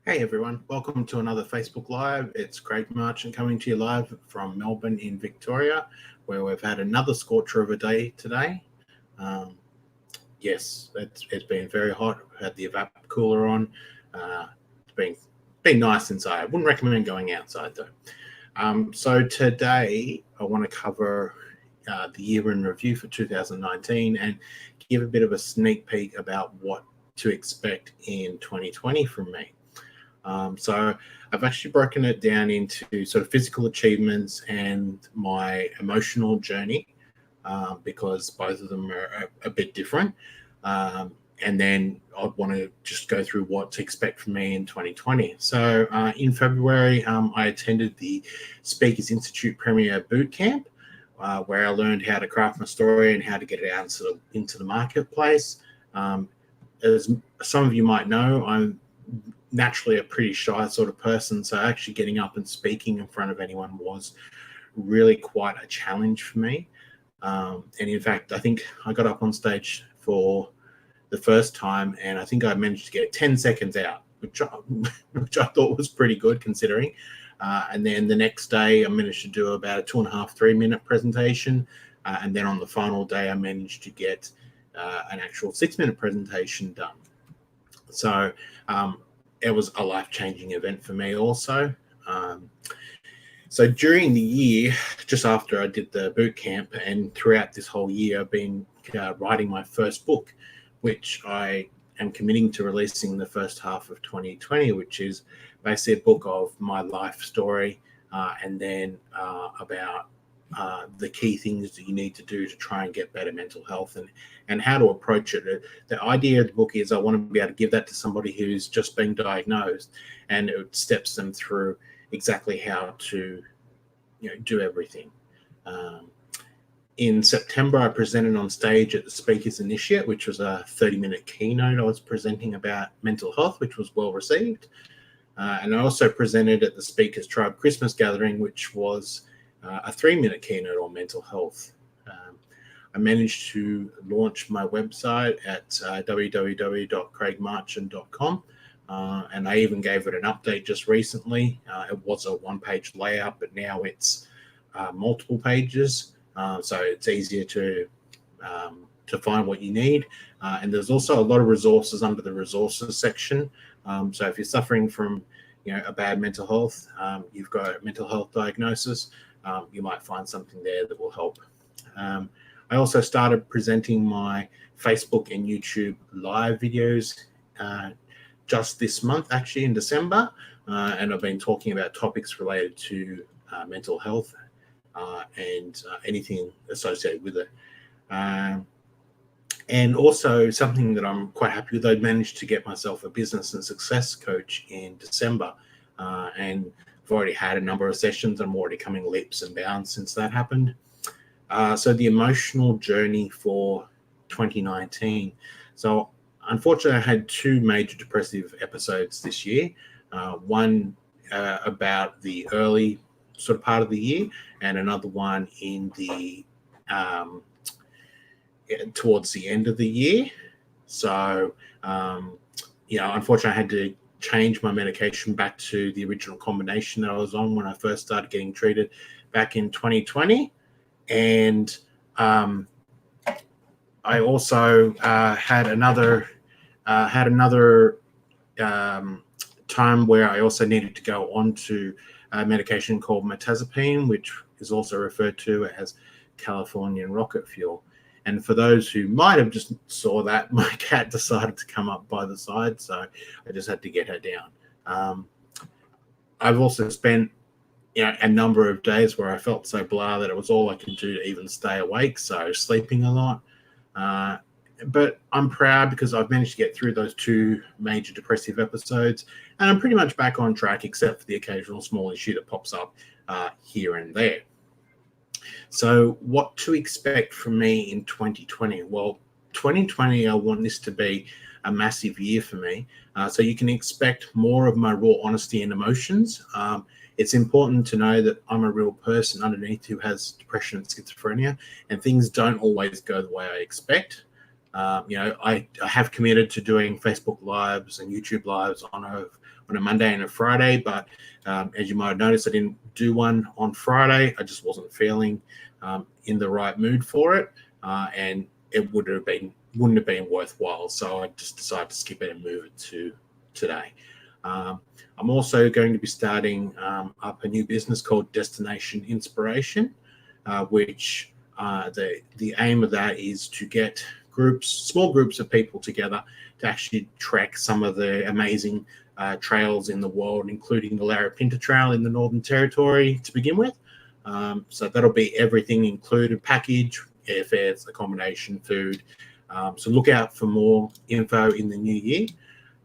Hey everyone, welcome to another Facebook Live. It's Craig Marchant coming to you live from Melbourne in Victoria, where we've had another scorcher of a day today. Yes, it's been very hot. We've had the evap cooler on. It's been nice inside. I wouldn't recommend going outside though. So today I want to cover the year in review for 2019 and give a bit of a sneak peek about what to expect in 2020 from me. So I've actually broken it down into sort of physical achievements and my emotional journey, because both of them are a bit different. And then I'd want to just go through what to expect from me in 2020. So in February, I attended the Speakers Institute Premier Boot Camp, where I learned how to craft my story and how to get it out into the marketplace. As some of you might know, I'm naturally a pretty shy sort of person, so actually getting up and speaking in front of anyone was really quite a challenge for me. And in fact, I think I got up on stage for the first time and I think I managed to get 10 seconds out, which I thought was pretty good considering. And then the next day I managed to do about a 2.5-3 minute presentation. And then on the final day I managed to get an actual 6-minute presentation done. So it was a life-changing event for me also. So during the year, just after I did the boot camp and throughout this whole year, I've been writing my first book, which I am committing to releasing the first half of 2020, which is basically a book of my life story and then about the key things that you need to do to try and get better mental health and how to approach it. The idea of the book is I want to be able to give that to somebody who's just been diagnosed, and it steps them through exactly how to do everything. In September, I presented on stage at the Speakers Initiate, which was a 30-minute keynote I was presenting about mental health, which was well received. And I also presented at the Speakers Tribe Christmas Gathering, which was a 3-minute keynote on mental health. I managed to launch my website at www.craigmarchant.com, and I even gave it an update just recently. It was a one-page layout, but now it's multiple pages, so it's easier to find what you need. And there's also a lot of resources under the resources section. So if you're suffering from a bad mental health, you've got a mental health diagnosis, you might find something there that will help. I also started presenting my Facebook and YouTube live videos just this month, actually in December, and I've been talking about topics related to mental health and anything associated with it. And also something that I'm quite happy with, I managed to get myself a business and success coach in December, and I've already had a number of sessions. I'm already coming leaps and bounds since that happened. So the emotional journey for 2019. So unfortunately, I had 2 major depressive episodes this year. One about the early sort of part of the year, and another one in the towards the end of the year. So, unfortunately, I had to change my medication back to the original combination that I was on when I first started getting treated back in 2020. And I also had another time where I also needed to go on to a medication called mirtazapine, which is also referred to as Californian rocket fuel. And for those who might have just saw that, my cat decided to come up by the side, so I just had to get her down. I've also spent a number of days where I felt so blah that it was all I could do to even stay awake, so sleeping a lot. But I'm proud because I've managed to get through those 2 major depressive episodes, and I'm pretty much back on track except for the occasional small issue that pops up here and there. So what to expect from me in 2020? Well, 2020, I want this to be a massive year for me. So you can expect more of my raw honesty and emotions. It's important to know that I'm a real person underneath who has depression and schizophrenia, and things don't always go the way I expect. I have committed to doing Facebook Lives and YouTube Lives on a Monday and a Friday, but as you might have noticed, I didn't do one on Friday. I just wasn't feeling in the right mood for it, and it wouldn't have been worthwhile. So I just decided to skip it and move it to today. I'm also going to be starting up a new business called Destination Inspiration, which the aim of that is to get small groups of people together to actually trek some of the amazing trails in the world, including the Larapinta Trail in the Northern Territory to begin with. So that'll be everything included, package, airfares, accommodation, food. So look out for more info in the new year.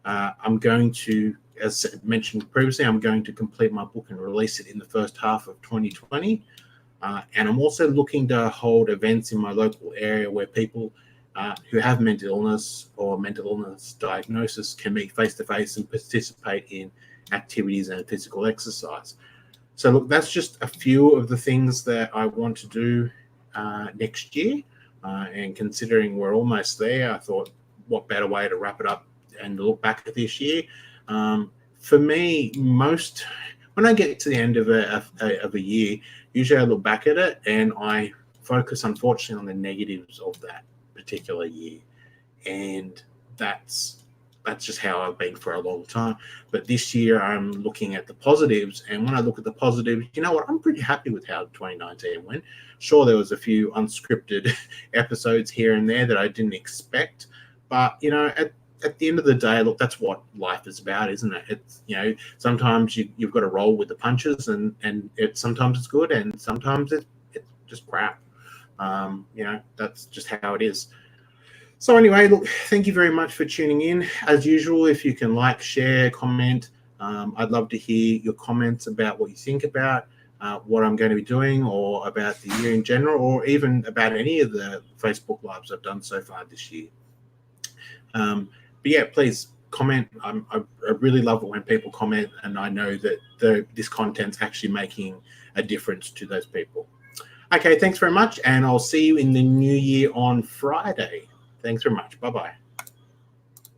I'm going to, as mentioned previously, I'm going to complete my book and release it in the first half of 2020. And I'm also looking to hold events in my local area where people who have mental illness or mental illness diagnosis can meet face-to-face and participate in activities and physical exercise. So look, that's just a few of the things that I want to do next year. And considering we're almost there, I thought, what better way to wrap it up and look back at this year? For me, when I get to the end of a year, usually I look back at it and I focus, unfortunately, on the negatives of that particular year, and that's just how I've been for a long time. But this year I'm looking at the positives, and when I look at the positives, you know what, I'm pretty happy with how 2019 went. Sure, there was a few unscripted episodes here and there that I didn't expect, but at the end of the day, look, that's what life is about, isn't it? It's, sometimes you've got to roll with the punches, and sometimes it's good, and sometimes it's just crap. That's just how it is. So anyway, look, thank you very much for tuning in. As usual, if you can like, share, comment, I'd love to hear your comments about what you think about what I'm going to be doing, or about the year in general, or even about any of the Facebook Lives I've done so far this year. But yeah, please comment. I really love it when people comment, and I know that this content's actually making a difference to those people. Okay, thanks very much, and I'll see you in the new year on Friday. Thanks very much. Bye-bye.